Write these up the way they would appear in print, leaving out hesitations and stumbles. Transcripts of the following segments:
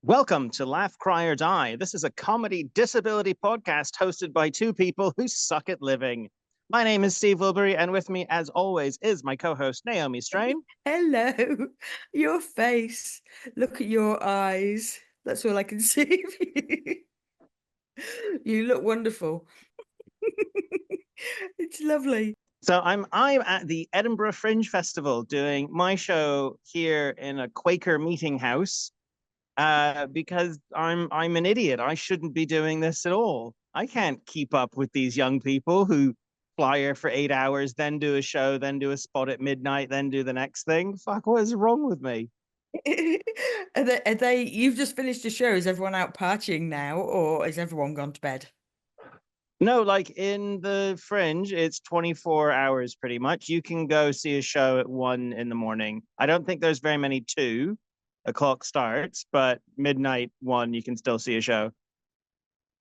Welcome to Laugh, Cry, or Die. This is a comedy disability podcast hosted by two people who suck at living. My name is Steve Wilbury, and with me, as always, is my co host, Naomi Strain. Hello, your face. Look at your eyes. That's all I can see of you. You look wonderful. It's lovely. So I'm at the Edinburgh Fringe Festival doing my show here in a Quaker meeting house because I'm an idiot. I shouldn't be doing this at all. I can't keep up with these young people who fly here for 8 hours, then do a show, then do a spot at midnight, then do the next thing. Fuck, what is wrong with me? You've just finished the show. Is everyone out partying now, or has everyone gone to bed? No, like in the Fringe, it's 24 hours pretty much. You can go see a show at 1 in the morning. I don't think there's very many 2 o'clock starts, but midnight 1, you can still see a show.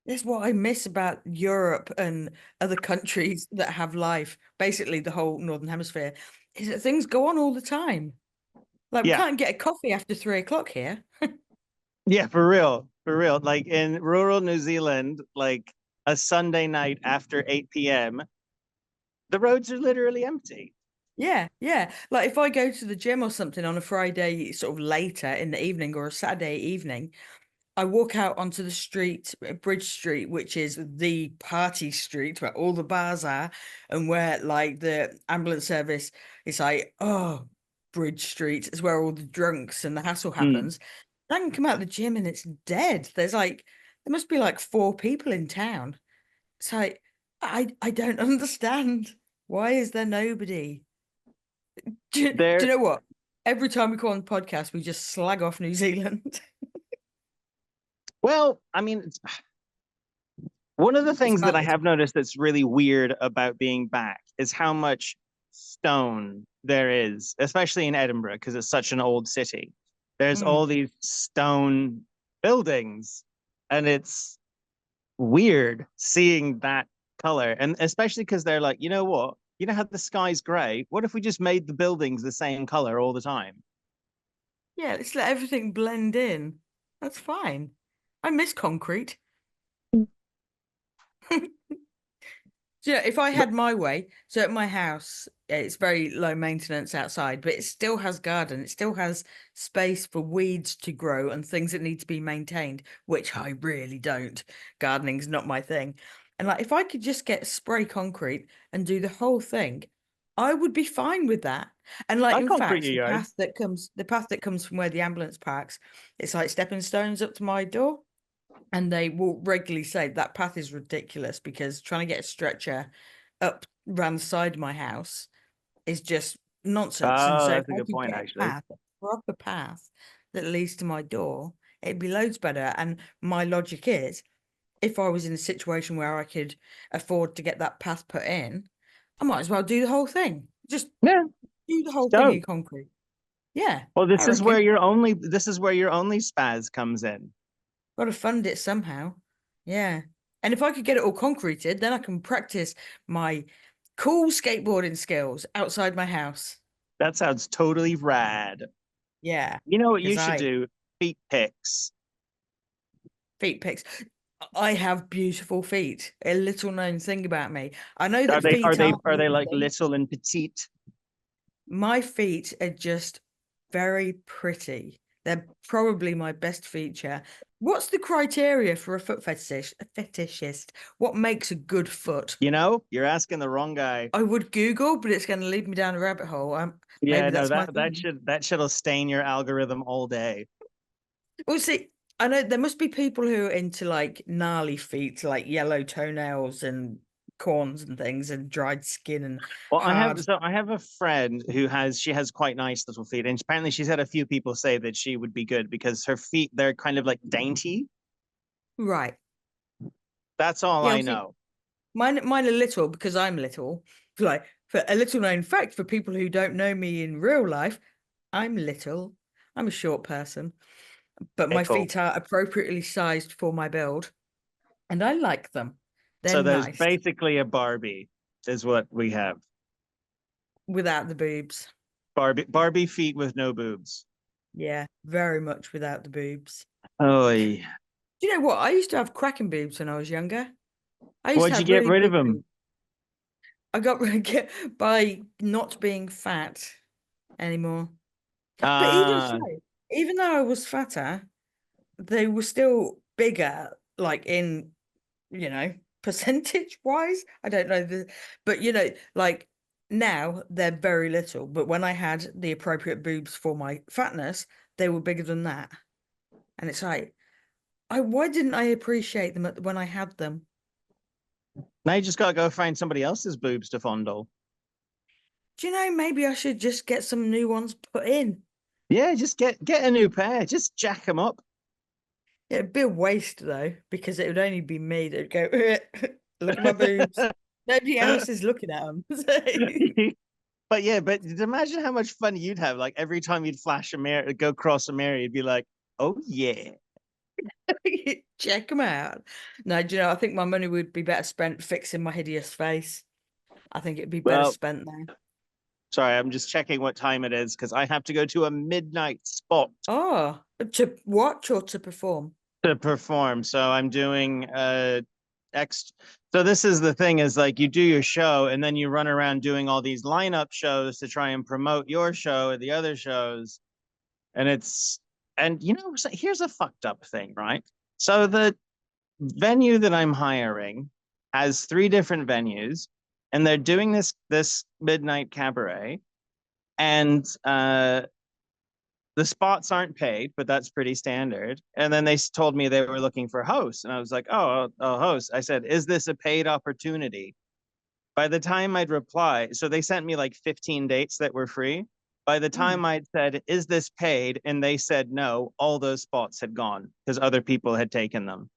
That's what I miss about Europe and other countries that have life, basically the whole Northern Hemisphere, is that things go on all the time. Like we Yeah. can't get a coffee after 3 o'clock here. Yeah, for real. For real. Like in rural New Zealand, like a Sunday night after 8 p.m., the roads are literally empty. Yeah, yeah. Like if I go to the gym or something on a Friday, sort of later in the evening or a Saturday evening, I walk out onto the street, Bridge Street, which is the party street where all the bars are, and where like the ambulance service is like, oh, Bridge Street is where all the drunks and the hassle Mm. happens. I can come out of the gym and it's dead. There must be like 4 people in town. It's like, I don't understand. Why is there nobody? Do you There, know what? Every time we call on the podcast, we just slag off New Zealand. well, I mean, one of the It's things that I valid. have noticed that's really weird about being back is how much stone there is, especially in Edinburgh, because it's such an old city. There's Mm. all these stone buildings, and it's weird seeing that color. And especially because they're like, you know what? You know how the sky's gray? What if we just made the buildings the same color all the time? Yeah, let's let everything blend in. That's fine. I miss concrete. Yeah, if I But had my way, so at my house, it's very low maintenance outside, but it still has garden. It still has space for weeds to grow and things that need to be maintained, which I really don't. Gardening's not my thing. And like if I could just get spray concrete and do the whole thing, I would be fine with that. And like I in concrete fact, your yard. the path that comes from where the ambulance parks, it's like stepping stones up to my door. And they will regularly say that path is ridiculous because trying to get a stretcher up round the side of my house is just nonsense. And Oh, so if that's a I good could point, get actually. a proper path that leads to my door, it'd be loads better. And my logic is if I was in a situation where I could afford to get that path put in, I might as well do the whole thing. Just Yeah. do the whole thing So, in concrete. Yeah, well, I reckon. this is where your only spaz comes in. Got to fund it somehow. Yeah. And if I could get it all concreted, then I can practice my cool skateboarding skills outside my house. That sounds totally rad. Yeah. You know what you Because should I do? Feet pics. feet pics. I have beautiful feet. A little known thing about me. I know Are that they are feet they aren't are they like everything. little and petite? My feet are just very pretty. They're probably my best feature. What's the criteria for a foot fetishist? What makes a good foot? You know, you're asking the wrong guy. I would Google, but it's going to lead me down a rabbit hole. Yeah, Maybe no, that's my that thing. should that shit'll stain your algorithm all day. Well, see, I know there must be people who are into like gnarly feet, like yellow toenails and corns and things, and dried skin and Well, hard. I have a friend who has she has quite nice little feet, and apparently she's had a few people say that she would be good because her feet they're kind of like dainty. Right. That's all Yeah. I Well, see, know. mine are little because I'm little. Like for a little known fact for people who don't know me in real life, I'm little. I'm a short person, but my Pickle. feet are appropriately sized for my build, and I like them. They're So there's nice basically a Barbie, is what we have. without the boobs. Barbie feet with no boobs. Yeah, very much without the boobs. Oh, yeah. Do you know what? I used to have cracking boobs when I was younger. I used to What'd you have get really rid of big them? boobs. I got by not being fat anymore. But even so, Ah, even though I was fatter, they were still bigger, like in, percentage wise. I don't know but like now they're very little. But when I had the appropriate boobs for my fatness, they were bigger than that. And it's like, why didn't I appreciate them when I had them? now you just gotta go find somebody else's boobs to fondle. Do you know, maybe I should just get some new ones put in. Yeah, just get a new pair. Just jack them up. It'd be a waste though, because it would only be me that'd go, look at my boobs. Nobody else is looking at them. But yeah, but imagine how much fun you'd have. Like every time you'd flash a mirror, go across a mirror, you'd be like, "Oh yeah." Check them out. No, do you know, I think my money would be better spent fixing my hideous face. I think it'd be better Well, spent there. sorry, I'm just checking what time it is because I have to go to a midnight spot Oh, to watch or to perform? to perform. So I'm doing ex. So this is the thing is like you do your show and then you run around doing all these lineup shows to try and promote your show or the other shows. And it's and so here's a fucked up thing, right? So the venue that I'm hiring has three different venues, and they're doing this midnight cabaret, and the spots aren't paid, but that's pretty standard. And then they told me they were looking for hosts, and I was like, "Oh, a host." I said, "Is this a paid opportunity?" By the time I'd reply, so they sent me like 15 dates that were free. By the Mm. time I'd said, "Is this paid?" and they said no, all those spots had gone because other people had taken them.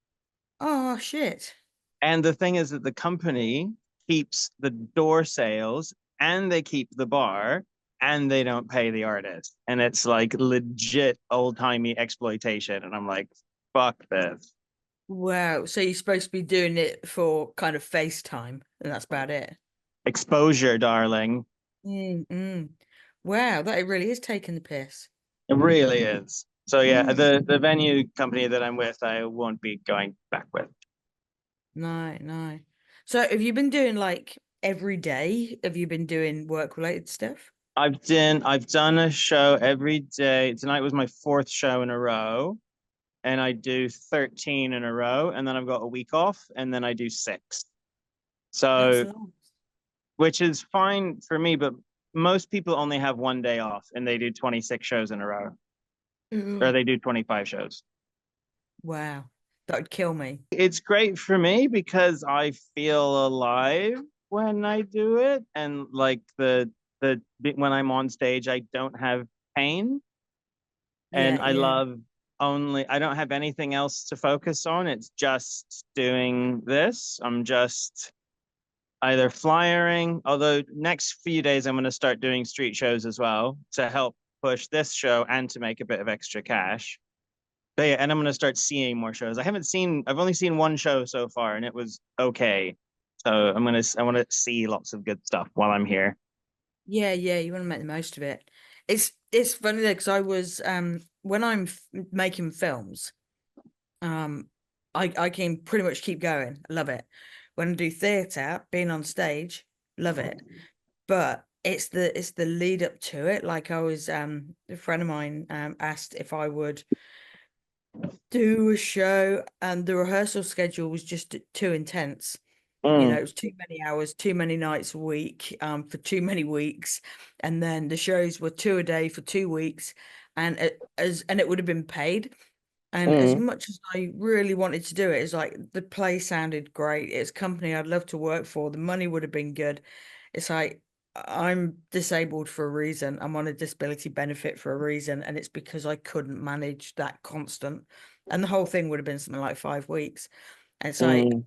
Oh, shit. And the thing is that the company keeps the door sales and they keep the bar and they don't pay the artist. And it's like legit old timey exploitation. And I'm like, fuck this. Wow. So you're supposed to be doing it for kind of FaceTime, and that's about it. Exposure, darling. Mm-mm. Wow, that really is taking the piss. It really is. So yeah, Mm. the venue company that I'm with, I won't be going back with. No, no. So have you been doing like every day? Have you been doing work related stuff? I've done a show every day. Tonight was my fourth show in a row. And I do 13 in a row, and then I've got a week off, and then I do six. That's So, long. which is fine for me, but most people only have one day off and they do 26 shows in a row, or Ugh. they do 25 shows. Wow. That would kill me. It's great for me because I feel alive when I do it. And like when I'm on stage, I don't have pain. And Yeah, yeah. I don't have anything else to focus on. It's just doing this. I'm just either flyering, although next few days I'm going to start doing street shows as well to help push this show and to make a bit of extra cash. But yeah, and I'm going to start seeing more shows. I've only seen one show so far and it was okay. So I want to see lots of good stuff while I'm here. Yeah, yeah, you want to make the most of it. It's funny though, because I was when I'm f making films, um I can pretty much keep going. I love it. When I do theatre, being on stage, love it. But it's the lead up to it. Like I was a friend of mine asked if I would do a show, and the rehearsal schedule was just too intense. Mm, It was too many hours, too many nights a week, for too many weeks. And then the shows were two a day for 2 weeks, and it would have been paid. And as mm, much as I really wanted to do it, it's like the play sounded great. It's a company I'd love to work for. The money would have been good. It's like I'm disabled for a reason. I'm on a disability benefit for a reason, and it's because I couldn't manage that constant. And the whole thing would have been something like 5 weeks. And it's like mm,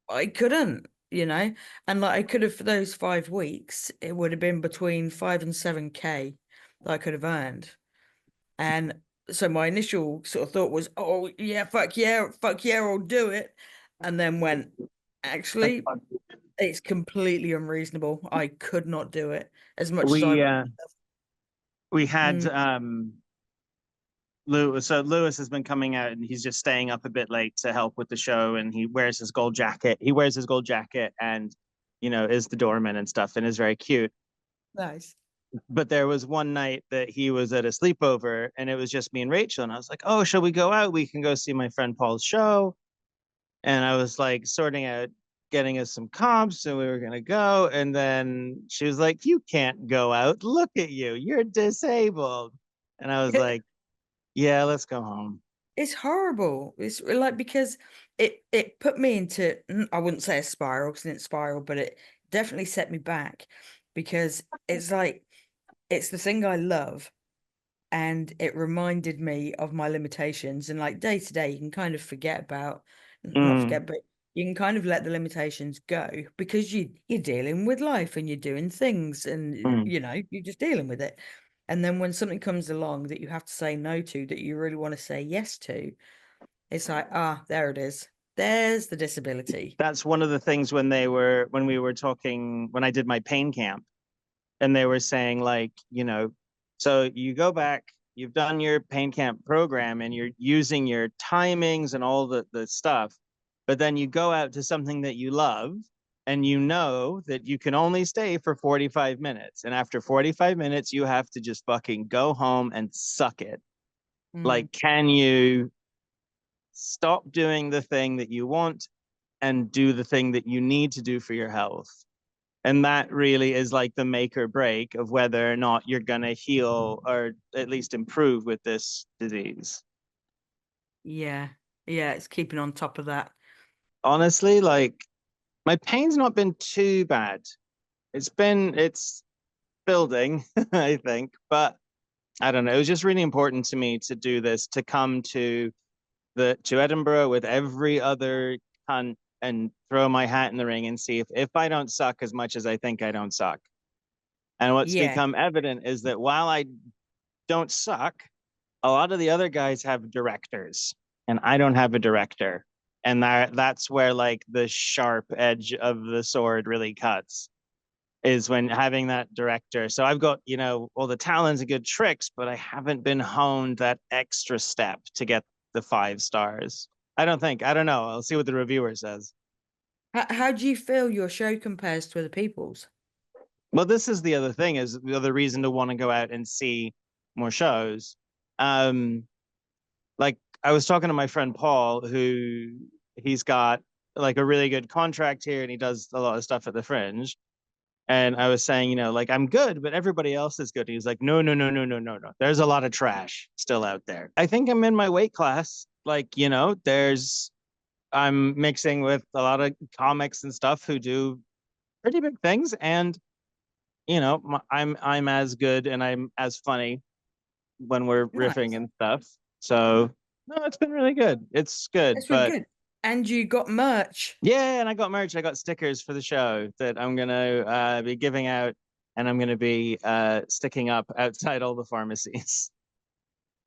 I couldn't, and like I could have for those 5 weeks, it would have been between 5 and 7K that I could have earned. And so my initial sort of thought was, oh yeah, fuck yeah, I'll do it. And then went, actually, it's completely unreasonable. I could not do it, as much as I we uh we had mm, Lewis has been coming out and he's just staying up a bit late to help with the show, and he wears his gold jacket. He wears his gold jacket and, is the doorman and stuff and is very cute. Nice. But there was one night that he was at a sleepover and it was just me and Rachel. And I was like, oh, shall we go out? We can go see my friend Paul's show. And I was like sorting out getting us some comps and we were going to go. And then she was like, you can't go out. Look at you. You're disabled. And I was like, yeah, let's go home. It's horrible. It's like, because it put me into, I wouldn't say a spiral because it didn't spiral, but it definitely set me back, because it's like, it's the thing I love, and it reminded me of my limitations. And like day to day, you can kind of forget about, not Mm, forget, but you can kind of let the limitations go, because you're dealing with life and you're doing things, and mm. you're just dealing with it. And then when something comes along that you have to say no to, that you really want to say yes to, it's like, there it is. There's the disability. That's one of the things when we were talking, when I did my pain camp, and they were saying like, so you go back, you've done your pain camp program and you're using your timings and all the stuff, but then you go out to something that you love and you know that you can only stay for 45 minutes. And after 45 minutes, you have to just fucking go home and suck it. Mm. Like, can you stop doing the thing that you want and do the thing that you need to do for your health? And that really is like the make or break of whether or not you're going to heal or at least improve with this disease. Yeah. Yeah, it's keeping on top of that. Honestly, like my pain's not been too bad. It's building, I think, but I don't know. It was just really important to me to do this, to come to Edinburgh with every other cunt and throw my hat in the ring and see if I don't suck as much as I think I don't suck. And what's Yeah. become evident is that while I don't suck, a lot of the other guys have directors, and I don't have a director. And that's where like the sharp edge of the sword really cuts, is when having that director. So I've got, all the talents and good tricks, but I haven't been honed that extra step to get the 5 stars. I don't think. I don't know. I'll see what the reviewer says. How do you feel your show compares to other people's? Well, this is the other thing, is the other reason to want to go out and see more shows. Like I was talking to my friend Paul, who he's got like a really good contract here and he does a lot of stuff at the Fringe. And I was saying, like I'm good, but everybody else is good. He's like, no, no, no, no, no, no, no. There's a lot of trash still out there. I think I'm in my weight class. Like, I'm mixing with a lot of comics and stuff who do pretty big things. And, I'm as good and I'm as funny when we're riffing Nice. and stuff. So no, it's been really good. It's good. That's really But good. And you got merch. yeah, and I got merch. I got stickers for the show that I'm gonna be giving out, and I'm gonna be sticking up outside all the pharmacies.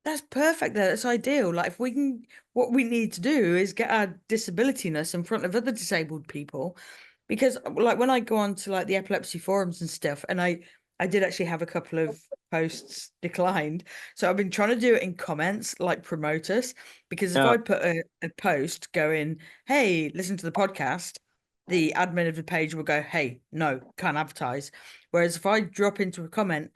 That's perfect. That's ideal. Like, if we can, what we need to do is get our disabilityness in front of other disabled people. Because like when I go on to like the epilepsy forums and stuff, and I did actually have a couple of posts declined. So I've been trying to do it in comments, like promote us. Because if Yeah. I put a post going, hey, listen to the podcast, the admin of the page will go, hey, no, can't advertise. Whereas if I drop into a comment,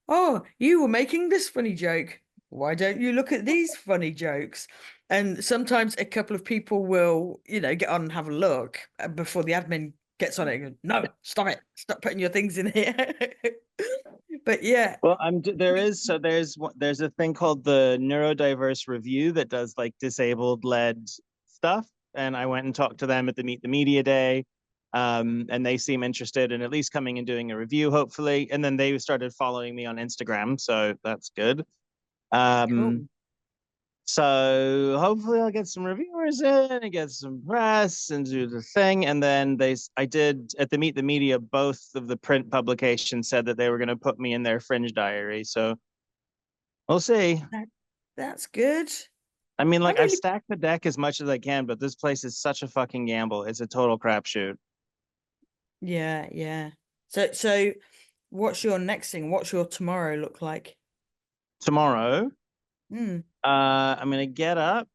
oh, you were making this funny joke, why don't you look at these funny jokes? And sometimes a couple of people will, get on and have a look before the admin gets on it and go, no, stop it. Stop putting your things in here. But yeah, Well, there's a thing called the Neurodiverse Review that does like disabled led stuff, and I went and talked to them at the Meet the Media Day. And they seem interested in at least coming and doing a review, hopefully. And then they started following me on Instagram, so that's good. Um, cool. so hopefully I'll get some reviewers in and get some press and do the thing. And then I did at the Meet the Media, both of the print publications said that they were going to put me in their Fringe diary. So we'll see. That's good. I mean, I like I've really, stacked the deck as much as I can, but this place is such a fucking gamble. It's a total crapshoot. yeah, yeah. So what's your next thing? What's your tomorrow look like? Tomorrow, Mm. I'm gonna get up.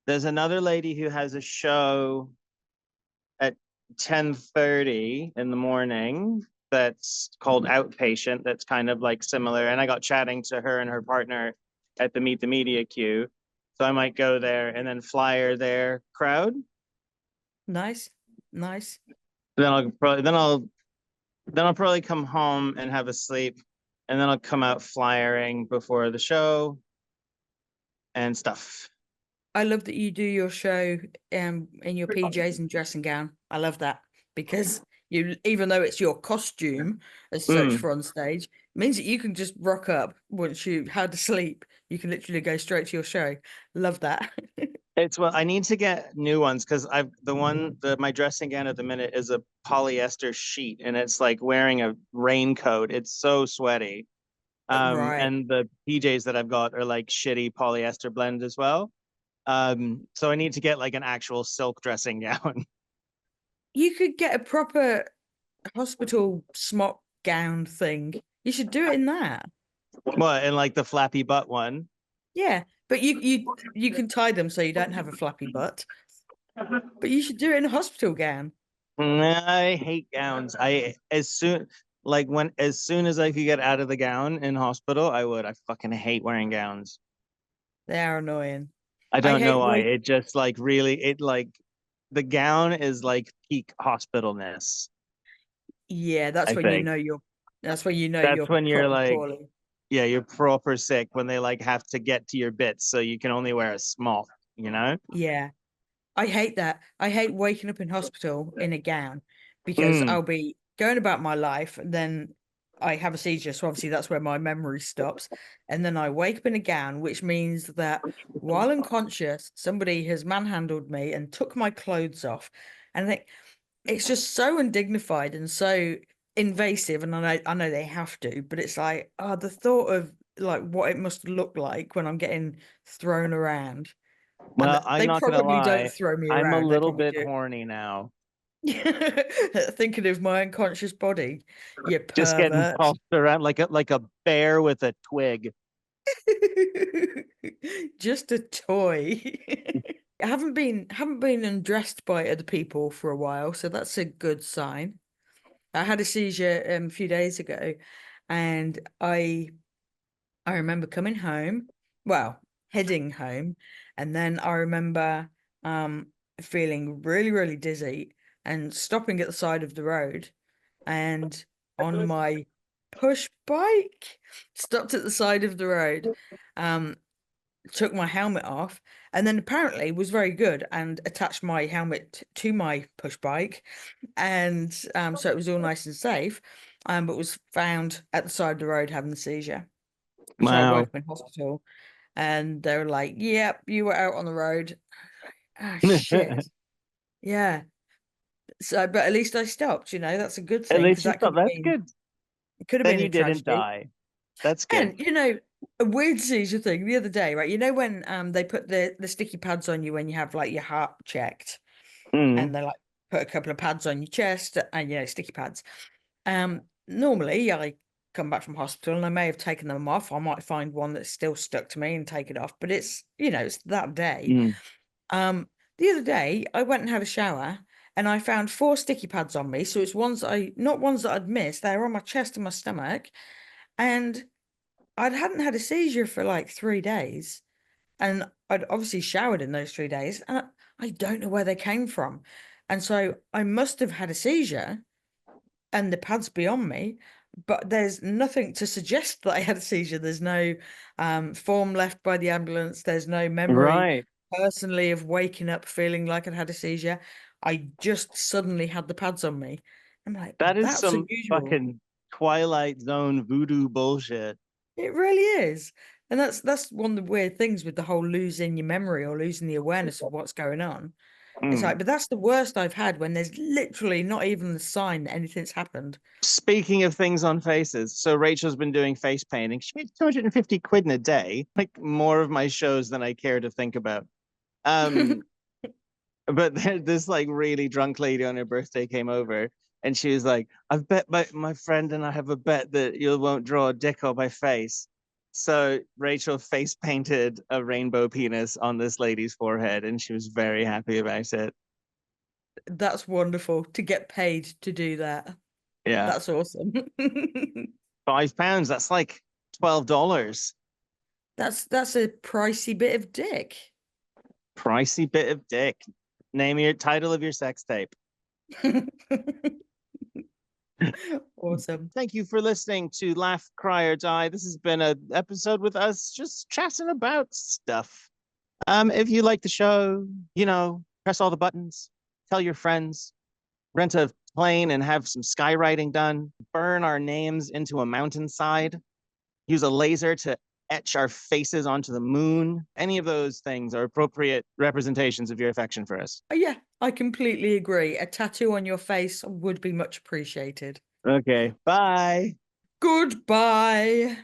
There's another lady who has a show at 10:30 in the morning that's called Outpatient. That's kind of like similar. And I got chatting to her and her partner at the Meet the Media queue. So I might go there and then flyer their crowd. Nice. Nice. Then I'll probably come home and have a sleep. And then I'll come out flyering before the show and stuff. I love that you do your show in your PJs and dressing gown. I love that because you, even though it's your costume as such Mm. for on stage, means that you can just rock up once you had to sleep. You can literally go straight to your show. Love that. It's well, I need to get new ones because my dressing gown at the minute is a polyester sheet and it's like wearing a raincoat. It's so sweaty. Right. And the PJs that I've got are like shitty polyester blend as well. So I need to get like an actual silk dressing gown. You could get a proper hospital smock gown thing. You should do it in that. What, and like the flappy butt one. Yeah, but you can tie them so you don't have a flappy butt. But you should do it in a hospital gown. I hate gowns. As soon as I could get out of the gown in hospital, I would. I fucking hate wearing gowns. They are annoying. I I don't know hate why. wait. It just like really it like the gown is like peak hospitalness, Yeah, I think. that's when you know That's you're when you're proper like, poorly. yeah, you're proper sick when they like have to get to your bits, so you can only wear a small, you know? Yeah. I hate that. I hate waking up in hospital in a gown because Mm. I'll be going about my life and then I have a seizure. So obviously that's where my memory stops. And then I wake up in a gown, which means that while unconscious, somebody has manhandled me and took my clothes off. And it's just so undignified and so invasive. And I know they have to, but it's like, oh, the thought of like what it must look like when I'm getting thrown around. And Well, I'm they not gonna probably don't lie, throw me I'm a around. They little probably bit do. horny now. Thinking of my unconscious body, you Just getting pervert. tossed around like a bear with a twig. Just a toy. I haven't been undressed by other people for a while, so that's a good sign. I had a seizure a few days ago, and I remember coming home, well, heading home, and then I remember feeling really, really dizzy and stopping at the side of the road and on my push bike, stopped at the side of the road, um, took my helmet off, and then apparently was very good and attached my helmet to my push bike, and so it was all nice and safe, but was found at the side of the road having the seizure. So I woke Wow. up in hospital and they were like, yep, you were out on the road. Ah, shit. Yeah. So, but at least I stopped, that's a good At thing because least you thought that's good. it could have Then been you a didn't tragedy. die. That's good. And, a weird seizure thing the other day, right? You know, when they put the sticky pads on you when you have like your heart checked Mm. and they like put a couple of pads on your chest and, sticky pads. Normally I come back from hospital and I may have taken them off. I might find one that's still stuck to me and take it off, but it's that day. Mm. Um, the other day I went and had a shower and I found four sticky pads on me. So it's not ones that I'd missed. They were on my chest and my stomach. And I hadn't had a seizure for like 3 days. And I'd obviously showered in those 3 days. And I don't know where they came from. And so I must have had a seizure and the pad's beyond me, but there's nothing to suggest that I had a seizure. There's no form left by the ambulance. There's no memory Right. personally of waking up feeling like I'd had a seizure. I just suddenly had the pads on me. I'm like, That is that's some unusual. fucking Twilight Zone voodoo bullshit. It really is. And that's one of the weird things with the whole losing your memory or losing the awareness of what's going on. It's Mm. like, but that's the worst I've had when there's literally not even the sign that anything's happened. Speaking of things on faces, so Rachel's been doing face painting. She makes 250 quid in a day, like more of my shows than I care to think about. Um, but this like really drunk lady on her birthday came over and she was like, I've bet my friend and I have a bet that you won't draw a dick on my face. So Rachel face painted a rainbow penis on this lady's forehead, and she was very happy about it. That's wonderful to get paid to do that. Yeah. That's awesome. £5. That's like $12. That's a pricey bit of dick. Pricey bit of dick. Name your title of your sex tape. Awesome. Thank you for listening to Laugh, Cry, or Die. This has been an episode with us just chatting about stuff. If you like the show, press all the buttons, tell your friends, rent a plane and have some skywriting done, burn our names into a mountainside, use a laser to etch our faces onto the moon. Any of those things are appropriate representations of your affection for us. Oh, yeah, I completely agree. A tattoo on your face would be much appreciated. Okay, bye. Goodbye.